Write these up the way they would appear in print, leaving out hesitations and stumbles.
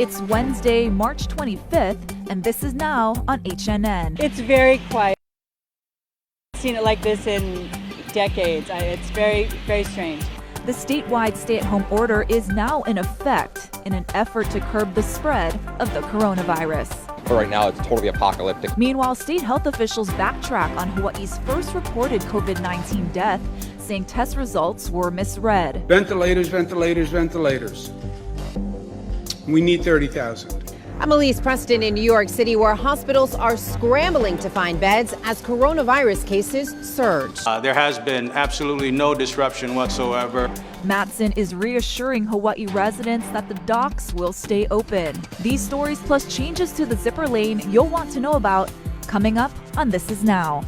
It's Wednesday, March 25th, and this is now on HNN. It's very quiet. I've seen it like this in decades. It's very, very strange. The statewide stay-at-home order is now in effect in an effort to curb the spread of the coronavirus. But right now, it's totally apocalyptic. Meanwhile, state health officials backtrack on Hawaii's first reported COVID-19 death, saying test results were misread. Ventilators, ventilators, ventilators. We need 30,000. I'm Elise Preston in New York City, where hospitals are scrambling to find beds as coronavirus cases surge. There has been absolutely no disruption whatsoever. Matson is reassuring Hawaii residents that the docks will stay open. These stories plus changes to the zipper lane you'll want to know about coming up on This Is Now.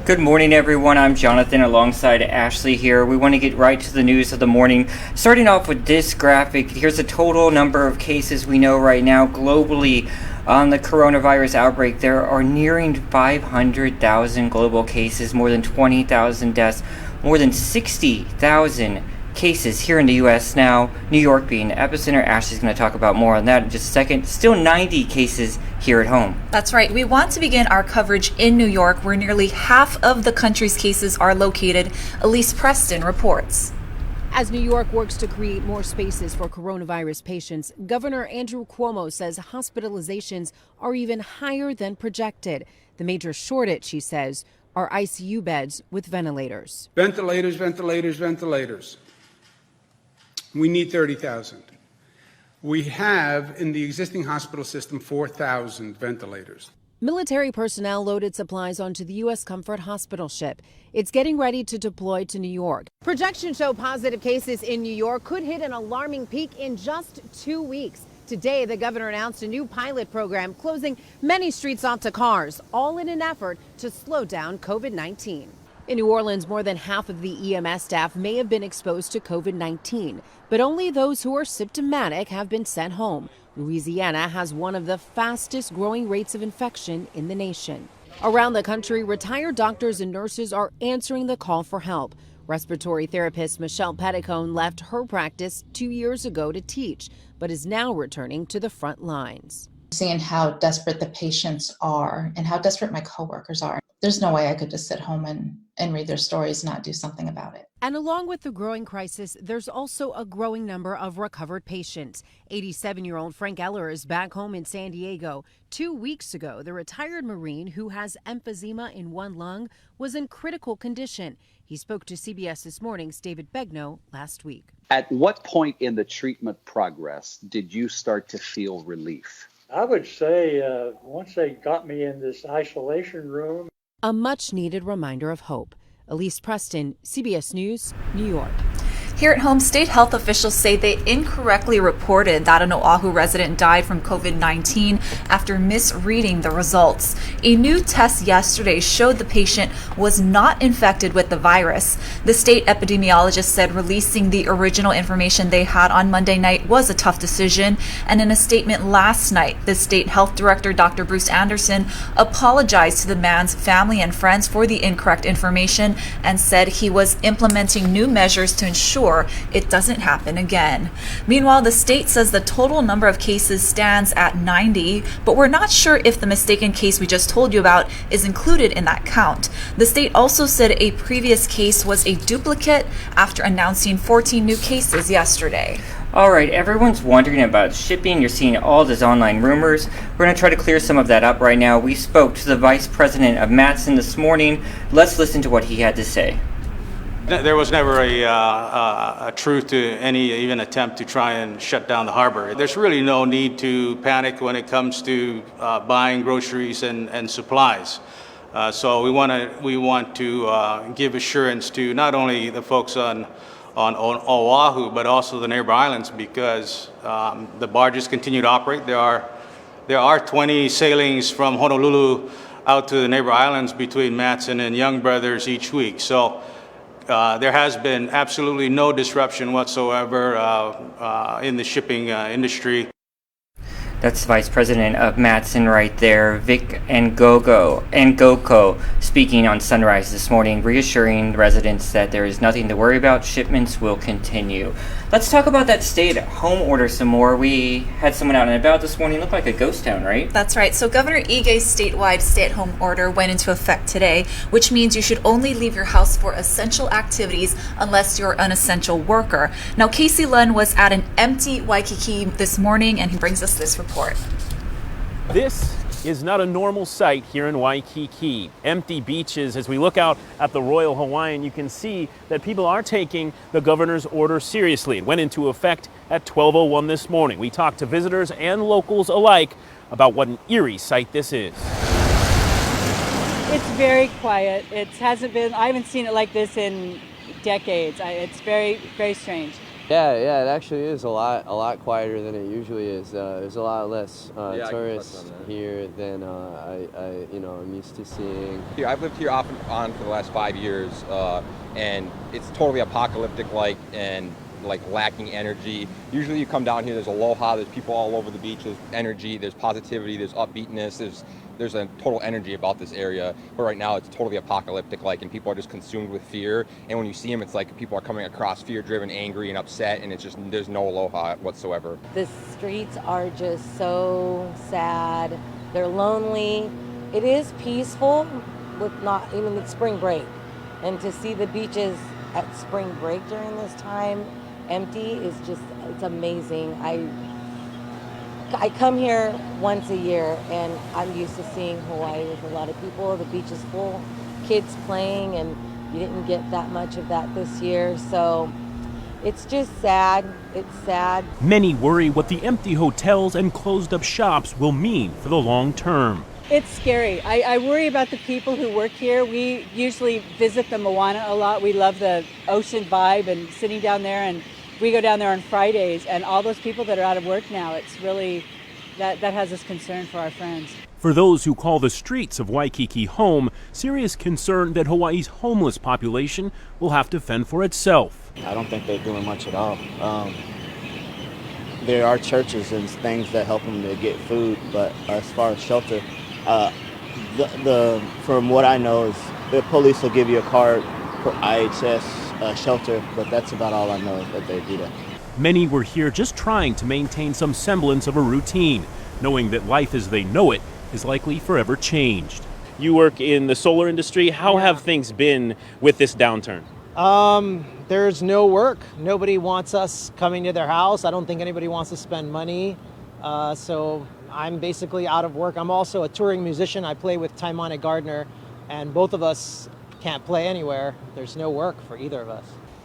Good morning, everyone. I'm Jonathan alongside Ashley here. We want to get right to the news of the morning. Starting off with this graphic, here's the total number of cases we know right now globally on the coronavirus outbreak. There are nearing 500,000 global cases, more than 20,000 deaths, more than 60,000 cases here in the U.S. now, New York being the epicenter. Ashley's going to talk about more on that in just a second. Still 90 cases here at home. That's right. We want to begin our coverage in New York, where nearly half of the country's cases are located. Elise Preston reports. As New York works to create more spaces for coronavirus patients, Governor Andrew Cuomo says hospitalizations are even higher than projected. The major shortage, he says, are ICU beds with ventilators. Ventilators, ventilators, ventilators. We need 30,000. We have in the existing hospital system 4,000 ventilators. Military personnel loaded supplies onto the U.S. Comfort Hospital ship. It's getting ready to deploy to New York. Projections show positive cases in New York could hit an alarming peak in just 2 weeks. Today, the governor announced a new pilot program closing many streets off to cars, all in an effort to slow down COVID-19. In New Orleans, more than half of the EMS staff may have been exposed to COVID-19, but only those who are symptomatic have been sent home. Louisiana has one of the fastest growing rates of infection in the nation. Around the country, retired doctors and nurses are answering the call for help. Respiratory therapist Michelle Petticone left her practice 2 years ago to teach, but is now returning to the front lines. Seeing how desperate the patients are and how desperate my coworkers are. There's no way I could just sit home and read their stories and not do something about it. And along with the growing crisis, there's also a growing number of recovered patients. 87-year-old Frank Eller is back home in San Diego. 2 weeks ago, the retired Marine who has emphysema in one lung was in critical condition. He spoke to CBS This Morning's David Begnaud last week. At what point in the treatment progress did you start to feel relief? I would say once they got me in this isolation room. A much-needed reminder of hope. Elise Preston, CBS News, New York. Here at home, state health officials say they incorrectly reported that an Oahu resident died from COVID-19 after misreading the results. A new test yesterday showed the patient was not infected with the virus. The state epidemiologist said releasing the original information they had on Monday night was a tough decision. And in a statement last night, the state health director, Dr. Bruce Anderson, apologized to the man's family and friends for the incorrect information and said he was implementing new measures to ensure it doesn't happen again. Meanwhile, the state says the total number of cases stands at 90, but we're not sure if the mistaken case we just told you about is included in that count. The state also said a previous case was a duplicate after announcing 14 new cases yesterday. All right, everyone's wondering about shipping. You're seeing all these online rumors. We're going to try to clear some of that up right now. We spoke to the vice president of Matson this morning. Let's listen to what he had to say. There was never a truth to any even attempt to try and shut down the harbor. There's really no need to panic when it comes to buying groceries and supplies. So we want to give assurance to not only the folks on Oahu, but also the neighbor islands, because the barges continue to operate. There are 20 sailings from Honolulu out to the neighbor islands between Matson and Young Brothers each week. So there has been absolutely no disruption whatsoever in the shipping industry. That's Vice President of Matson right there, Vic Ngoko, speaking on Sunrise this morning, reassuring residents that there is nothing to worry about. Shipments will continue. Let's talk about that stay-at-home order some more. We had someone out and about this morning. Looked like a ghost town, right? That's right. So Governor Ige's statewide stay-at-home order went into effect today, which means you should only leave your house for essential activities unless you're an essential worker. Now, Casey Lunn was at an empty Waikiki this morning, and he brings us this report. This is not a normal sight here in Waikiki. Empty beaches. As we look out at the Royal Hawaiian, you can see that people are taking the governor's order seriously. It went into effect at 12:01 this morning. We talked to visitors and locals alike about what an eerie sight this is. It's very quiet. I haven't seen it like this in decades. It's very, very strange. Yeah, it actually is a lot quieter than it usually is. There's a lot less tourists here than I'm used to seeing. I've lived here off and on for the last 5 years, and it's totally apocalyptic-like and lacking energy. Usually you come down here, there's aloha, there's people all over the beach, there's energy, there's positivity, there's upbeatness, there's a total energy about this area. But right now it's totally apocalyptic-like, and people are just consumed with fear. And when you see them, it's like people are coming across fear-driven, angry, and upset, and it's just, there's no aloha whatsoever. The streets are just so sad. They're lonely. It is peaceful with not even with spring break. And to see the beaches at spring break during this time empty is just, it's amazing. I come here once a year, and I'm used to seeing Hawaii with a lot of people. The beach is full, kids playing, and you didn't get that much of that this year. So it's just sad. It's sad. Many worry what the empty hotels and closed up shops will mean for the long term. It's scary. I worry about the people who work here. We usually visit the Moana a lot. We love the ocean vibe and sitting down there, and we go down there on Fridays, and all those people that are out of work now, it's really, that has us concerned for our friends. For those who call the streets of Waikiki home, serious concern that Hawaii's homeless population will have to fend for itself. I don't think they're doing much at all. There are churches and things that help them to get food, but as far as shelter, from what I know is the police will give you a card for IHS shelter, but that's about all I know that they do that. Many were here just trying to maintain some semblance of a routine, knowing that life as they know it is likely forever changed. You work in the solar industry. How have things been with this downturn? There's no work. Nobody wants us coming to their house. I don't think anybody wants to spend money. So I'm basically out of work. I'm also a touring musician. I play with Taimane Gardner, and both of us can't play anywhere. There's no work for either of us.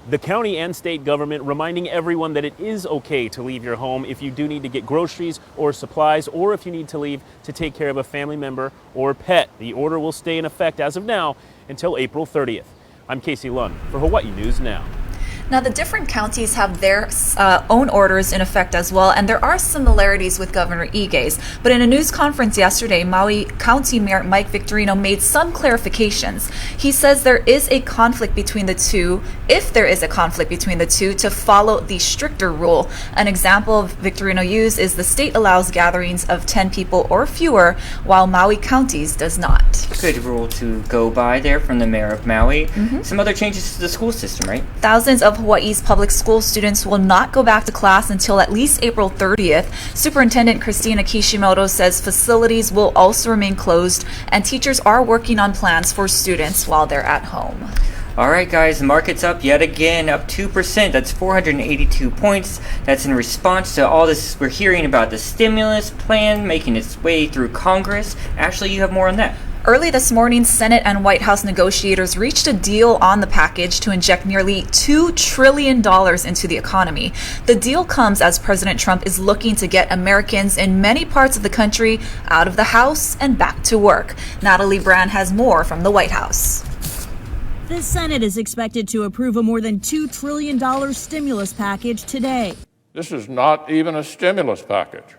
The county and state government reminding everyone that it is okay to leave your home if you do need to get groceries or supplies, or if you need to leave to take care of a family member or pet. The order will stay in effect as of now until April 30th. I'm Casey Lunn for Hawaii News Now. Now, the different counties have their own orders in effect as well, and there are similarities with Governor Ige's. But in a news conference yesterday, Maui County Mayor Mike Victorino made some clarifications. He says there is a conflict between the two, if there is a conflict between the two, to follow the stricter rule. An example Victorino used is the state allows gatherings of 10 people or fewer, while Maui County's does not. Good rule to go by there from the mayor of Maui. Some other changes to the school system, right? Thousands of Hawaii's public school students will not go back to class until at least April 30th. Superintendent Christina Kishimoto says facilities will also remain closed, and teachers are working on plans for students while they're at home. All right, guys, the market's up yet again, up 2%. That's 482 points. That's in response to all this we're hearing about the stimulus plan making its way through Congress. Ashley, you have more on that. Early this morning, Senate and White House negotiators reached a deal on the package to inject nearly $2 trillion into the economy. The deal comes as President Trump is looking to get Americans in many parts of the country out of the house and back to work. Natalie Brand has more from the White House. The Senate is expected to approve a more than $2 trillion stimulus package today. This is not even a stimulus package.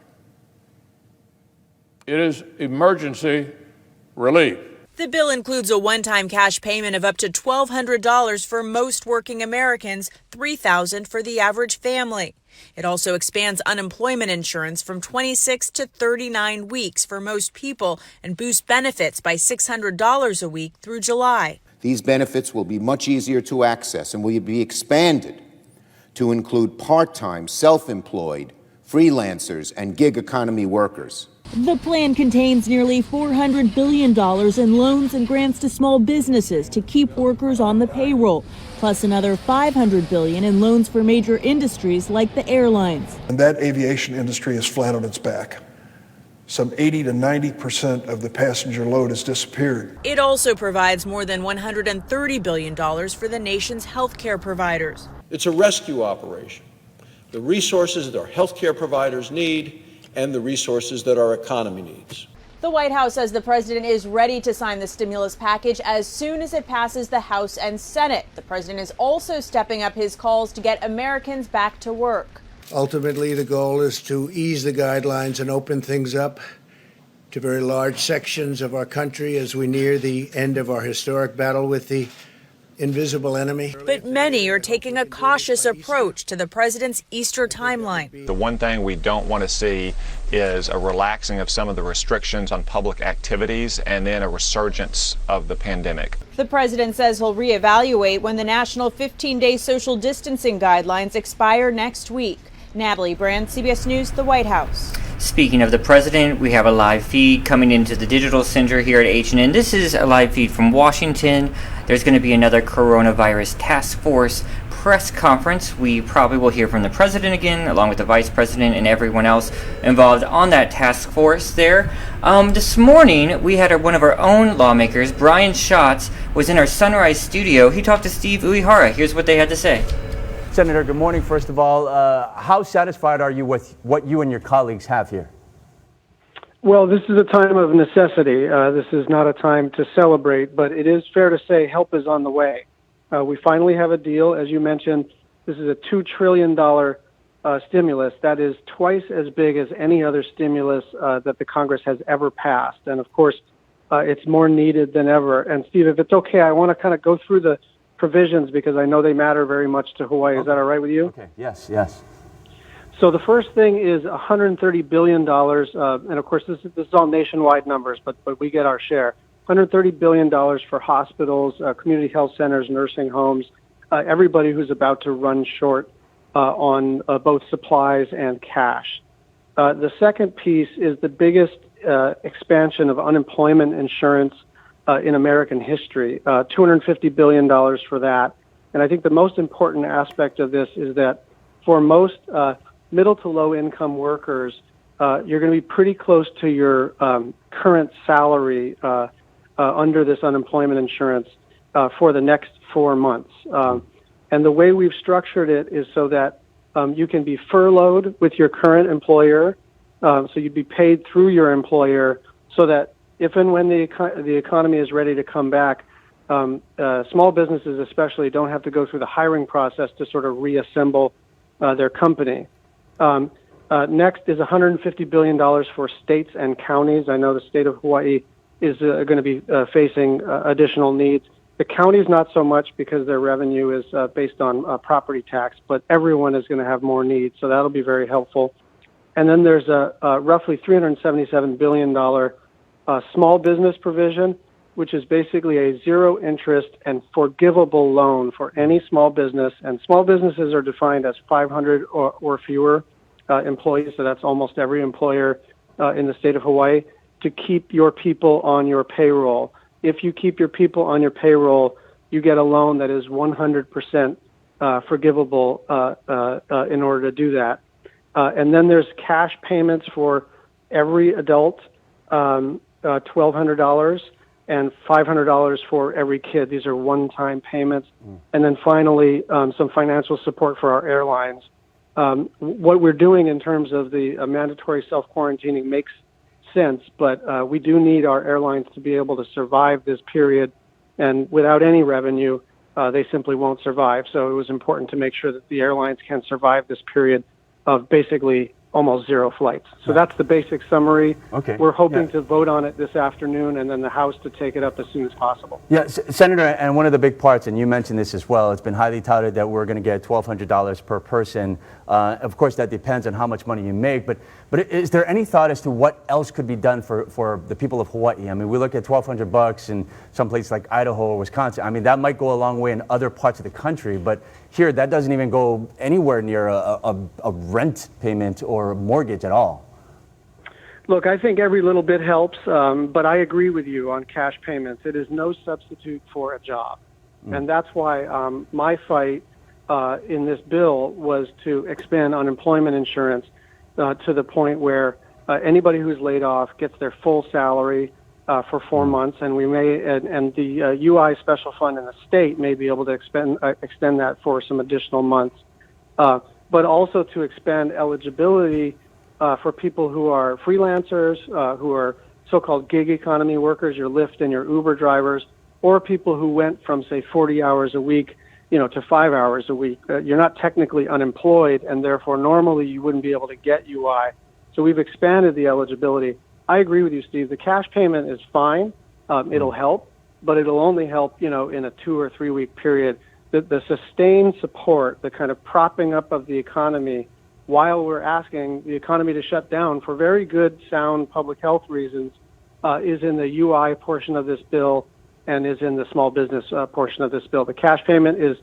It is emergency relief. The bill includes a one-time cash payment of up to $1,200 for most working Americans, $3,000 for the average family. It also expands unemployment insurance from 26 to 39 weeks for most people and boosts benefits by $600 a week through July. These benefits will be much easier to access and will be expanded to include part-time, self-employed, freelancers, and gig economy workers. The plan contains nearly $400 billion in loans and grants to small businesses to keep workers on the payroll, plus another $500 billion in loans for major industries like the airlines. And that aviation industry is flat on its back. Some 80 to 90% of the passenger load has disappeared. It also provides more than $130 billion for the nation's healthcare providers. It's a rescue operation. The resources that our healthcare providers need and the resources that our economy needs. The White House says the president is ready to sign the stimulus package as soon as it passes the House and Senate. The president is also stepping up his calls to get Americans back to work. Ultimately, the goal is to ease the guidelines and open things up to very large sections of our country as we near the end of our historic battle with the invisible enemy. But many are taking a cautious approach to the president's Easter timeline. The one thing we don't want to see is a relaxing of some of the restrictions on public activities and then a resurgence of the pandemic. The president says he'll reevaluate when the national 15-day social distancing guidelines expire next week. Natalie Brand, CBS News, the White House. Speaking of the president, we have a live feed coming into the digital center here at H&N. This is a live feed from Washington. There's going to be another coronavirus task force press conference. We probably will hear from the president again, along with the vice president and everyone else involved on that task force there. This morning, we had one of our own lawmakers, Brian Schatz, was in our Sunrise studio. He talked to Steve Uehara. Here's what they had to say. Senator, good morning. First of all, how satisfied are you with what you and your colleagues have here? Well, this is a time of necessity. This is not a time to celebrate, but it is fair to say help is on the way. We finally have a deal. As you mentioned, this is a $2 trillion stimulus. That is twice as big as any other stimulus that the Congress has ever passed. And of course, it's more needed than ever. And Steve, if it's okay, I want to kind of go through the provisions because I know they matter very much to Hawaii. Is that all right with you? Okay. Yes. Yes. So the first thing is $130 billion, and of course this is all nationwide numbers, but we get our share. $130 billion for hospitals, community health centers, nursing homes, everybody who's about to run short on both supplies and cash. The second piece is the biggest expansion of unemployment insurance in American history, $250 billion for that. And I think the most important aspect of this is that for most middle to low income workers, you're going to be pretty close to your current salary under this unemployment insurance for the next 4 months. And the way we've structured it is so that you can be furloughed with your current employer, so you'd be paid through your employer so that if and when the economy is ready to come back, small businesses especially don't have to go through the hiring process to sort of reassemble their company. Next is $150 billion for states and counties. I know the state of Hawaii is going to be facing additional needs. The counties not so much because their revenue is based on property tax, but everyone is going to have more needs, so that'll be very helpful. And then there's a roughly $377 billion small business provision, which is basically a zero interest and forgivable loan for any small business. And small businesses are defined as 500 or fewer employees, so that's almost every employer in the state of Hawaii, to keep your people on your payroll. If you keep your people on your payroll, you get a loan that is 100% forgivable in order to do that. And then there's cash payments for every adult, $1,200, and $500 for every kid. These are one-time payments. And then finally, some financial support for our airlines. What we're doing in terms of the mandatory self-quarantining makes sense, but we do need our airlines to be able to survive this period. And without any revenue, they simply won't survive. So it was important to make sure that the airlines can survive this period of basically almost zero flights. So that's the basic summary. Okay. We're hoping to vote on it this afternoon, and then the House to take it up as soon as possible. Yeah, Senator, and one of the big parts, and you mentioned this as well, it's been highly touted that we're going to get $1,200 per person. Of course, that depends on how much money you make, but is there any thought as to what else could be done for the people of Hawaii? I mean, we look at $1,200 in some place like Idaho or Wisconsin. I mean, that might go a long way in other parts of the country, but here, that doesn't even go anywhere near a rent payment or a mortgage at all. Look, I think every little bit helps, but I agree with you on cash payments. It is no substitute for a job. And that's why my fight in this bill was to expand unemployment insurance to the point where anybody who's laid off gets their full salary for 4 months, and we may, and the UI special fund in the state may be able to extend that for some additional months, but also to expand eligibility for people who are freelancers, who are so-called gig economy workers, your Lyft and your Uber drivers, or people who went from, say, 40 hours a week, to 5 hours a week. You're not technically unemployed, and therefore normally you wouldn't be able to get UI. So we've expanded the eligibility. I agree with you, Steve. The cash payment is fine. It'll help, but it'll only help, in a 2 or 3 week period. The sustained support, the kind of propping up of the economy while we're asking the economy to shut down for very good, sound public health reasons, is in the UI portion of this bill and is in the small business portion of this bill. The cash payment is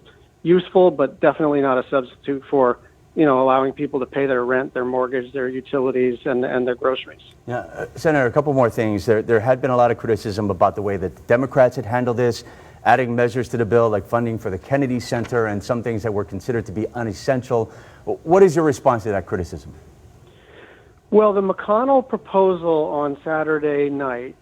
useful, but definitely not a substitute for allowing people to pay their rent, their mortgage, their utilities, and their groceries. Yeah, Senator, a couple more things. There had been a lot of criticism about the way that the Democrats had handled this, adding measures to the bill like funding for the Kennedy Center and some things that were considered to be unessential. What is your response to that criticism? Well, the McConnell proposal on Saturday night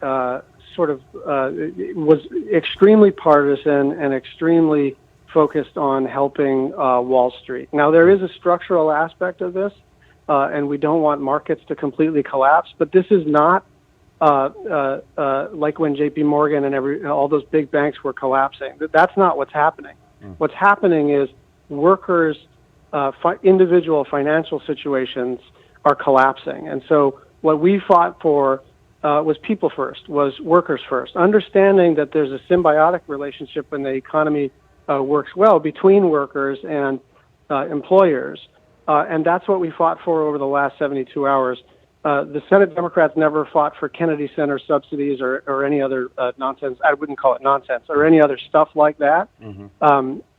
was extremely partisan and extremely focused on helping Wall Street. Now, there is a structural aspect of this, and we don't want markets to completely collapse, but this is not like when J.P. Morgan and all those big banks were collapsing. That's not what's happening. What's happening is workers' individual financial situations are collapsing. And so what we fought for was people first, was workers first, understanding that there's a symbiotic relationship when the economy works well between workers and employers. And that's what we fought for over the last 72 hours. The Senate Democrats never fought for Kennedy Center subsidies or any other nonsense. I wouldn't call it nonsense, or any other stuff like that.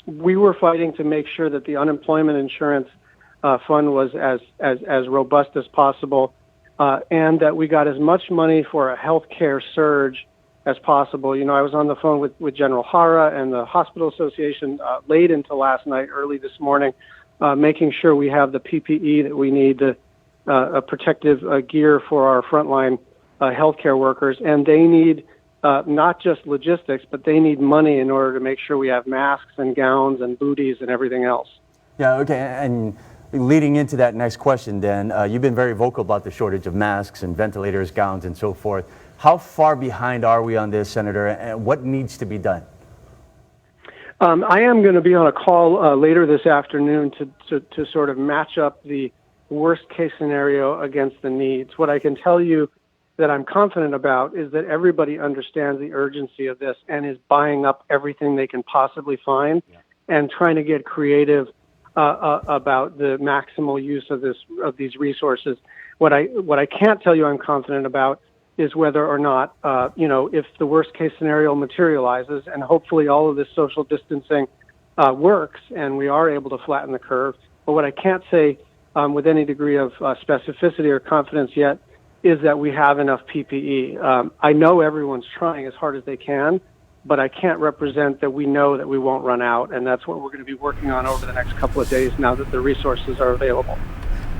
We were fighting to make sure that the unemployment insurance fund was as robust as possible, and that we got as much money for a health care surge as possible. I was on the phone with General Hara and the Hospital Association late into last night, early this morning, making sure we have the PPE that we need, a protective gear for our frontline healthcare workers. And they need not just logistics, but they need money in order to make sure we have masks and gowns and booties and everything else. Yeah, okay. And leading into that next question, then, you've been very vocal about the shortage of masks and ventilators, gowns, and so forth. How far behind are we on this, Senator, and what needs to be done? I am going to be on a call later this afternoon to sort of match up the worst case scenario against the needs. What I can tell you that I'm confident about is that everybody understands the urgency of this and is buying up everything they can possibly find and trying to get creative about the maximal use of these resources. What I can't tell you I'm confident about is whether or not, if the worst case scenario materializes, and hopefully all of this social distancing works and we are able to flatten the curve. But what I can't say with any degree of specificity or confidence yet is that we have enough PPE. I know everyone's trying as hard as they can, but I can't represent that we know that we won't run out, and that's what we're going to be working on over the next couple of days now that the resources are available.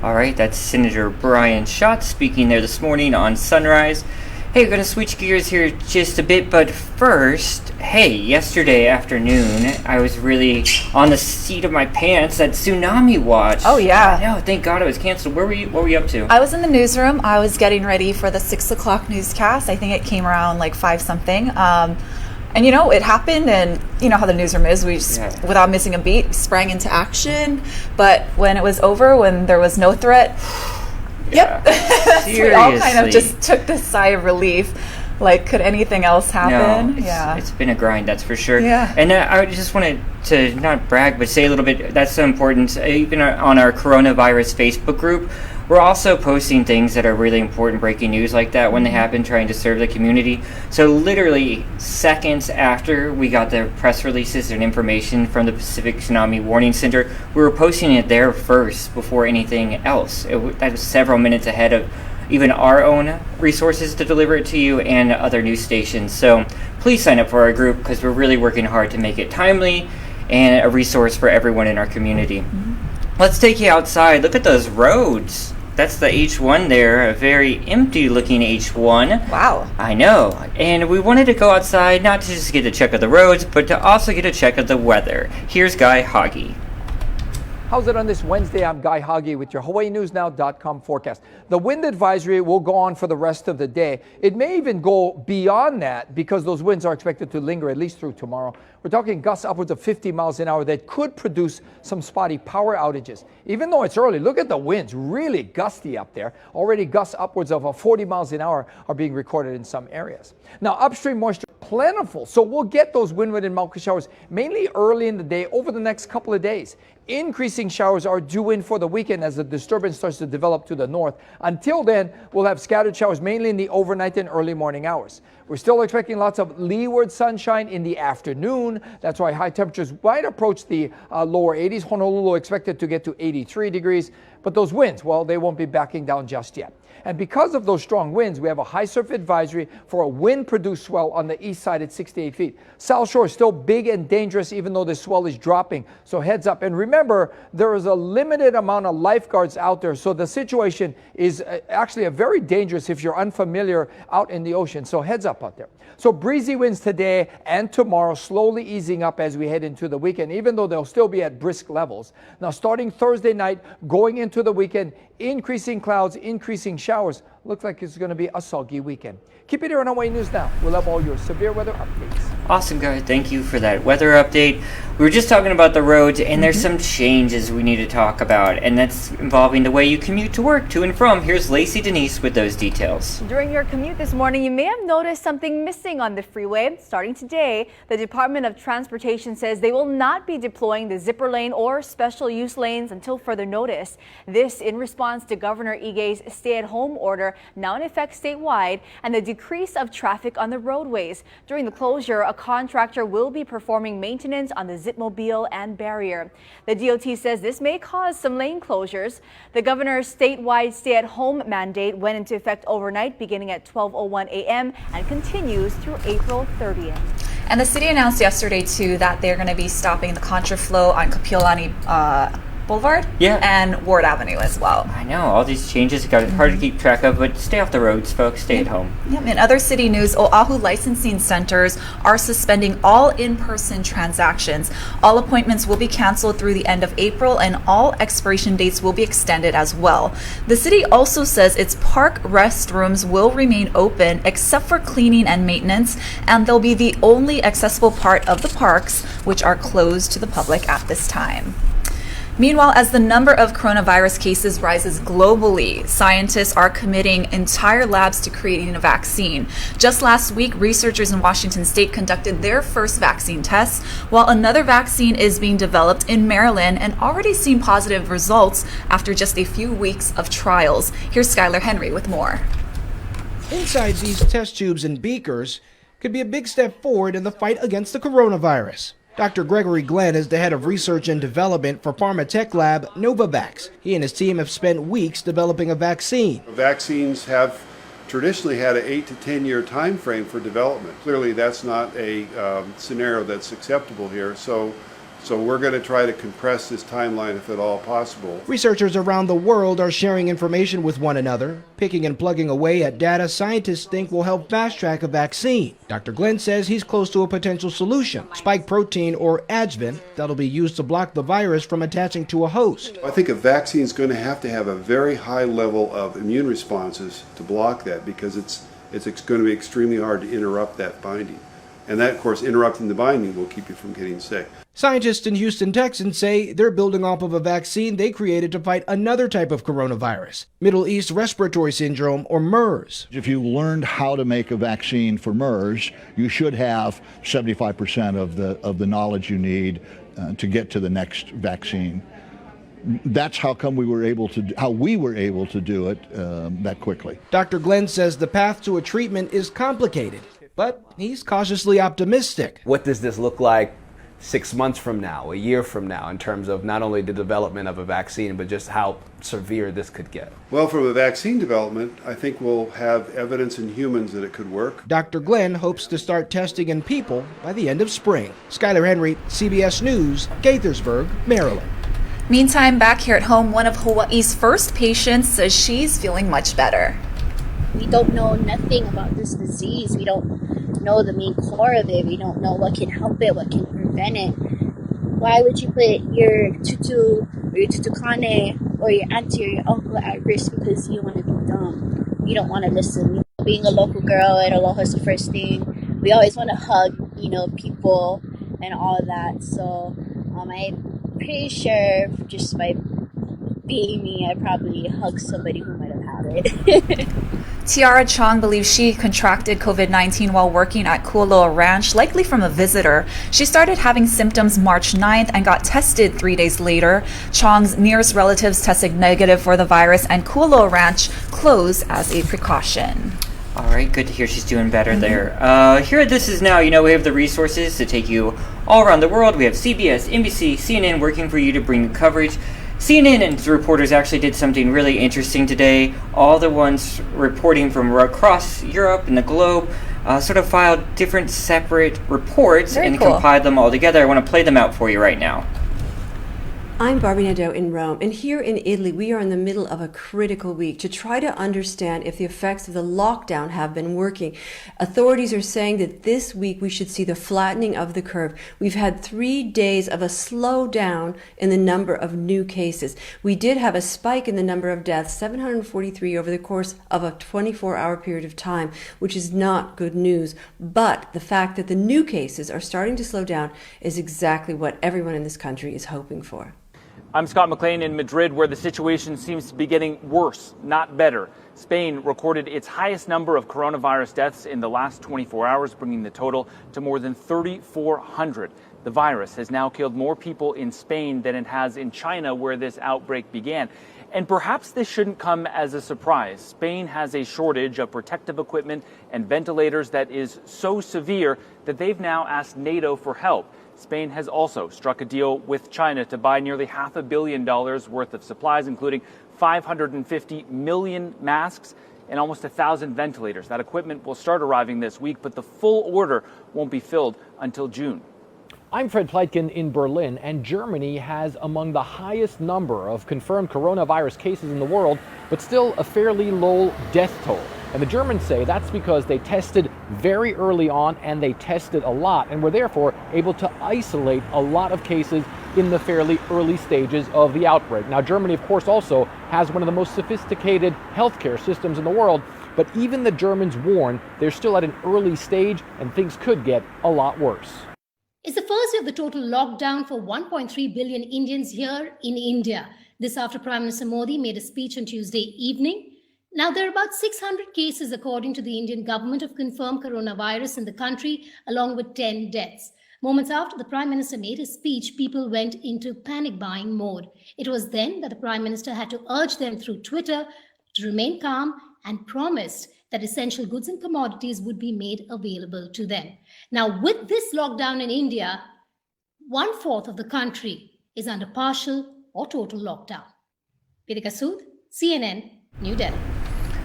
All right, that's Senator Brian Schatz speaking there this morning on Sunrise. Hey, we're going to switch gears here just a bit, but first, yesterday afternoon, I was really on the seat of my pants at Tsunami Watch. Oh, yeah. No, thank God it was canceled. What were you up to? I was in the newsroom. I was getting ready for the 6 o'clock newscast. I think it came around like 5 something. And it happened, and you know how the newsroom is. We just, without missing a beat, sprang into action. But when it was over, when there was no threat, Yep. We all kind of just took this sigh of relief. Like, could anything else happen? It's been a grind, that's for sure. Yeah. And I just wanted to not brag, but say a little bit, that's so important. Even on our coronavirus Facebook group, we're also posting things that are really important, breaking news like that when they happen, trying to serve the community. So literally seconds after we got the press releases and information from the Pacific Tsunami Warning Center, we were posting it there first before anything else. That was several minutes ahead of even our own resources to deliver it to you and other news stations. So please sign up for our group because we're really working hard to make it timely and a resource for everyone in our community. Let's take you outside. Look at those roads. That's the H1 there, a very empty looking H1. Wow. I know. And we wanted to go outside not to just get a check of the roads, but to also get a check of the weather. Here's Guy Hoggy. How's it on this Wednesday? I'm Guy Hoggy with your HawaiiNewsNow.com forecast. The wind advisory will go on for the rest of the day. It may even go beyond that because those winds are expected to linger at least through tomorrow. We're talking gusts upwards of 50 miles an hour that could produce some spotty power outages. Even though it's early, look at the winds, really gusty up there. Already gusts upwards of 40 miles an hour are being recorded in some areas. Now, upstream moisture plentiful, so we'll get those wind and mulchy showers mainly early in the day over the next couple of days. Increasing showers are due in for the weekend as the disturbance starts to develop to the north. Until then, we'll have scattered showers mainly in the overnight and early morning hours. We're still expecting lots of leeward sunshine in the afternoon. That's why high temperatures might approach the lower 80s. Honolulu expected to get to 83 degrees. But those winds, well, they won't be backing down just yet. And because of those strong winds, we have a high surf advisory for a wind-produced swell on the east side at 68 feet. South Shore is still big and dangerous even though the swell is dropping. So heads up. And remember, there is a limited amount of lifeguards out there. So the situation is actually a very dangerous if you're unfamiliar out in the ocean. So heads up out there. So breezy winds today and tomorrow, slowly easing up as we head into the weekend, even though they'll still be at brisk levels. Now starting Thursday night, going into the weekend, increasing clouds, increasing showers. Looks like it's going to be a soggy weekend. Keep it here on Hawaii News Now. We'll have all your severe weather updates. Awesome, guys. Thank you for that weather update. We were just talking about the roads, and there's some changes we need to talk about, and that's involving the way you commute to work, to and from. Here's Lacey Denise with those details. During your commute this morning, you may have noticed something missing on the freeway. Starting today, the Department of Transportation says they will not be deploying the zipper lane or special use lanes until further notice. This in response to Governor Ige's stay-at-home order, now in effect statewide, and the decrease of traffic on the roadways. During the closure, a contractor will be performing maintenance on the Zipmobile and barrier. The DOT says this may cause some lane closures. The governor's statewide stay-at-home mandate went into effect overnight beginning at 12:01 a.m. and continues through April 30th. And the city announced yesterday, too, that they're going to be stopping the contraflow on Kapiolani Boulevard and Ward Avenue as well. I know, all these changes got it hard to keep track of, but stay off the roads, folks. Stay at home. In other city news, Oahu licensing centers are suspending all in-person transactions. All appointments will be canceled through the end of April, and all expiration dates will be extended as well. The city also says its park restrooms will remain open except for cleaning and maintenance, and they'll be the only accessible part of the parks, which are closed to the public at this time. Meanwhile, as the number of coronavirus cases rises globally, scientists are committing entire labs to creating a vaccine. Just last week, researchers in Washington state conducted their first vaccine tests, while another vaccine is being developed in Maryland and already seen positive results after just a few weeks of trials. Here's Skylar Henry with more. Inside these test tubes and beakers could be a big step forward in the fight against the coronavirus. Dr. Gregory Glenn is the head of research and development for pharma tech lab Novavax. He and his team have spent weeks developing a vaccine. Vaccines have traditionally had an 8 to 10 year time frame for development. Clearly that's not a scenario that's acceptable here. So we're going to try to compress this timeline if at all possible. Researchers around the world are sharing information with one another, picking and plugging away at data scientists think will help fast-track a vaccine. Dr. Glenn says he's close to a potential solution, spike protein or adjuvant that'll be used to block the virus from attaching to a host. I think a vaccine is going to have a very high level of immune responses to block that because it's going to be extremely hard to interrupt that binding. And that, of course, interrupting the binding will keep you from getting sick. Scientists in Houston, Texas say they're building off of a vaccine they created to fight another type of coronavirus, Middle East Respiratory Syndrome, or MERS. If you learned how to make a vaccine for MERS, you should have 75% of the knowledge you need to get to the next vaccine. That's how we were able to do it that quickly. Dr. Glenn says the path to a treatment is complicated, but he's cautiously optimistic. What does this look like 6 months from now, a year from now, in terms of not only the development of a vaccine, but just how severe this could get? Well, from a vaccine development, I think we'll have evidence in humans that it could work. Dr. Glenn hopes to start testing in people by the end of spring. Skylar Henry, CBS News, Gaithersburg, Maryland. Meantime, back here at home, one of Hawaii's first patients says she's feeling much better. We don't know nothing about this disease. We don't know the main core of it. We don't know what can help it, what can prevent it. Why would you put your tutu or your tutukane or your auntie or your uncle at risk because you want to be dumb? You don't want to listen. Being a local girl at Aloha's the first thing. We always want to hug, people and all that. So I'm pretty sure just by being me, I'd probably hug somebody who might have had it. Tiara Chong believes she contracted COVID-19 while working at Kualoa Ranch, likely from a visitor. She started having symptoms March 9th and got tested 3 days later. Chong's nearest relatives tested negative for the virus, and Kualoa Ranch closed as a precaution. All right, good to hear she's doing better there. Here at This Is Now, we have the resources to take you all around the world. We have CBS, NBC, CNN working for you to bring you coverage. CNN and its reporters actually did something really interesting today. All the ones reporting from across Europe and the globe sort of filed different separate reports and compiled them all together. I want to play them out for you right now. I'm Barbie Nadeau in Rome, and here in Italy, we are in the middle of a critical week to try to understand if the effects of the lockdown have been working. Authorities are saying that this week we should see the flattening of the curve. We've had 3 days of a slowdown in the number of new cases. We did have a spike in the number of deaths, 743 over the course of a 24-hour period of time, which is not good news. But the fact that the new cases are starting to slow down is exactly what everyone in this country is hoping for. I'm Scott McLean in Madrid, where the situation seems to be getting worse, not better. Spain recorded its highest number of coronavirus deaths in the last 24 hours, bringing the total to more than 3,400. The virus has now killed more people in Spain than it has in China, where this outbreak began. And perhaps this shouldn't come as a surprise. Spain has a shortage of protective equipment and ventilators that is so severe that they've now asked NATO for help. Spain has also struck a deal with China to buy nearly $500 million worth of supplies, including 550 million masks and almost 1,000 ventilators. That equipment will start arriving this week, but the full order won't be filled until June. I'm Fred Pleitgen in Berlin, and Germany has among the highest number of confirmed coronavirus cases in the world, but still a fairly low death toll. And the Germans say that's because they tested very early on and they tested a lot and were therefore able to isolate a lot of cases in the fairly early stages of the outbreak. Now, Germany, of course, also has one of the most sophisticated healthcare systems in the world, but even the Germans warn they're still at an early stage and things could get a lot worse. It's the first day of the total lockdown for 1.3 billion Indians here in India. This after Prime Minister Modi made a speech on Tuesday evening. Now, there are about 600 cases, according to the Indian government, of confirmed coronavirus in the country, along with 10 deaths. Moments after the Prime Minister made his speech, people went into panic buying mode. It was then that the Prime Minister had to urge them through Twitter to remain calm and promised that essential goods and commodities would be made available to them. Now, with this lockdown in India, 1/4 of the country is under partial or total lockdown. Vedika Sood, CNN, New Delhi.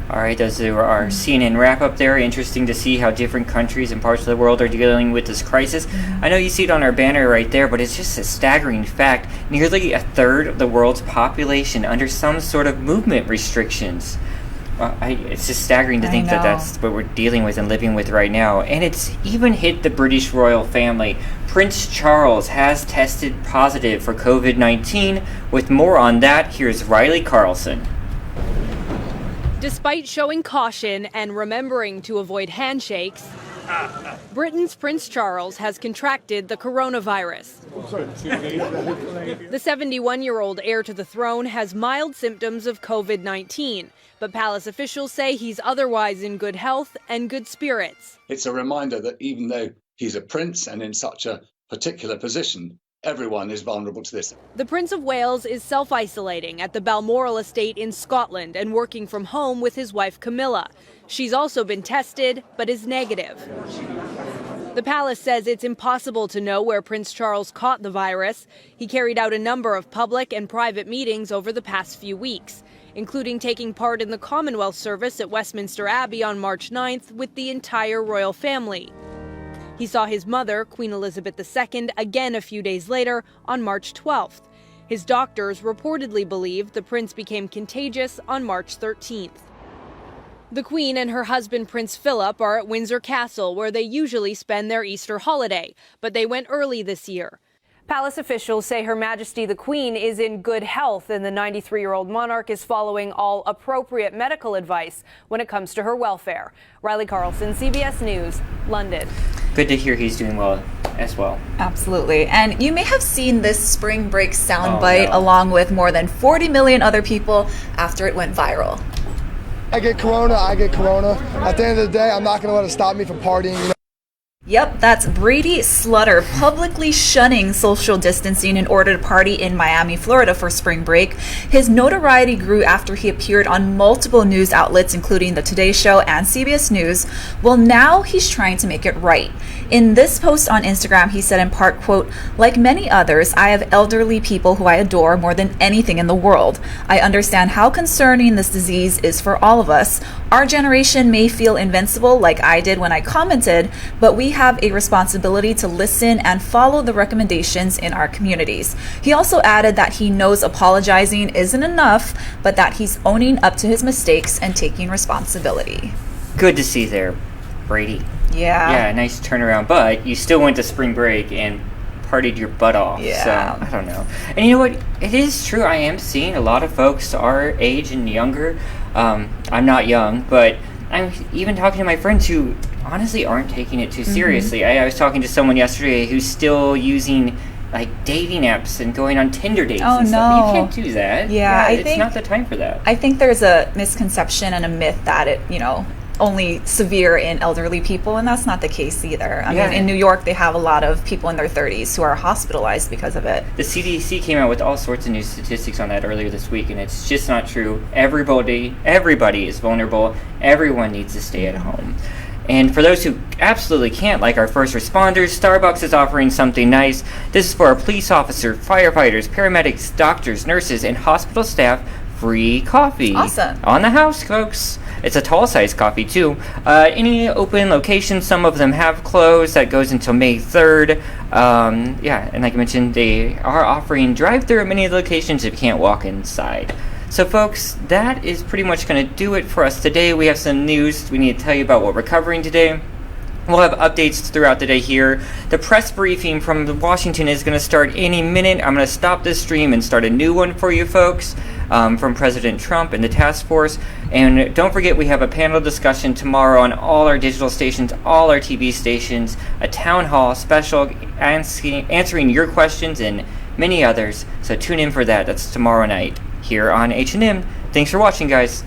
All right, those are our CNN wrap up there. Interesting to see how different countries and parts of the world are dealing with this crisis. I know you see it on our banner right there, but it's just a staggering fact. Nearly a third of the world's population under some sort of movement restrictions. It's just staggering to think that that's what we're dealing with and living with right now. And it's even hit the British royal family. Prince Charles has tested positive for COVID-19. With more on that, here's Riley Carlson. Despite showing caution and remembering to avoid handshakes, Britain's Prince Charles has contracted the coronavirus. The 71-year-old heir to the throne has mild symptoms of COVID-19, but palace officials say he's otherwise in good health and good spirits. It's a reminder that even though he's a prince and in such a particular position, everyone is vulnerable to this. The Prince of Wales is self-isolating at the Balmoral estate in Scotland and working from home with his wife Camilla. She's also been tested, but is negative. The palace says it's impossible to know where Prince Charles caught the virus. He carried out a number of public and private meetings over the past few weeks, including taking part in the Commonwealth service at Westminster Abbey on March 9th with the entire royal family. He saw his mother, Queen Elizabeth II, again a few days later on March 12th. His doctors reportedly believe the prince became contagious on March 13th. The Queen and her husband, Prince Philip, are at Windsor Castle, where they usually spend their Easter holiday, but they went early this year. Palace officials say Her Majesty the Queen is in good health, and the 93-year-old monarch is following all appropriate medical advice when it comes to her welfare. Riley Carlson, CBS News, London. Good to hear he's doing well as well. Absolutely. And you may have seen this spring break soundbite along with more than 40 million other people after it went viral. I get corona. At the end of the day, I'm not going to let it stop me from partying. Yep, that's Brady Flutter publicly shunning social distancing in order to party in Miami, Florida for spring break. His notoriety grew after he appeared on multiple news outlets, including The Today Show and CBS News. Well, now he's trying to make it right. In this post on Instagram, he said in part, quote, "Like many others, I have elderly people who I adore more than anything in the world. I understand how concerning this disease is for all of us. Our generation may feel invincible like I did when I commented, but we have a responsibility to listen and follow the recommendations in our communities." He also added that he knows apologizing isn't enough, but that he's owning up to his mistakes and taking responsibility. Good to see there, Brady. Yeah, nice turnaround, but you still went to spring break and partied your butt off. Yeah. So, I don't know. And you know what? It is true. I am seeing a lot of folks our age and younger. I'm not young, but I'm even talking to my friends who honestly aren't taking it too seriously. I was talking to someone yesterday who's still using like dating apps and going on Tinder dates and stuff. You can't do that. Yeah, it's not the time for that. I think there's a misconception and a myth that it, only severe in elderly people, and that's not the case either. I mean, in New York, they have a lot of people in their 30s who are hospitalized because of it. The CDC came out with all sorts of new statistics on that earlier this week, and it's just not true. Everybody is vulnerable. Everyone needs to stay at home. And for those who absolutely can't, like our first responders, Starbucks is offering something nice. This is for our police officers, firefighters, paramedics, doctors, nurses, and hospital staff. Free coffee. Awesome. On the house, folks. It's a tall size coffee, too. Any open locations, some of them have closed. That goes until May 3rd. And like I mentioned, they are offering drive-through at many of the locations if you can't walk inside. So, folks, that is pretty much going to do it for us today. We have some news we need to tell you about what we're covering today. We'll have updates throughout the day here. The press briefing from Washington is going to start any minute. I'm going to stop this stream and start a new one for you folks from President Trump and the task force. And don't forget, we have a panel discussion tomorrow on all our digital stations, all our TV stations, a town hall special answering your questions and many others. So tune in for that. That's tomorrow night here on H&M. Thanks for watching, guys.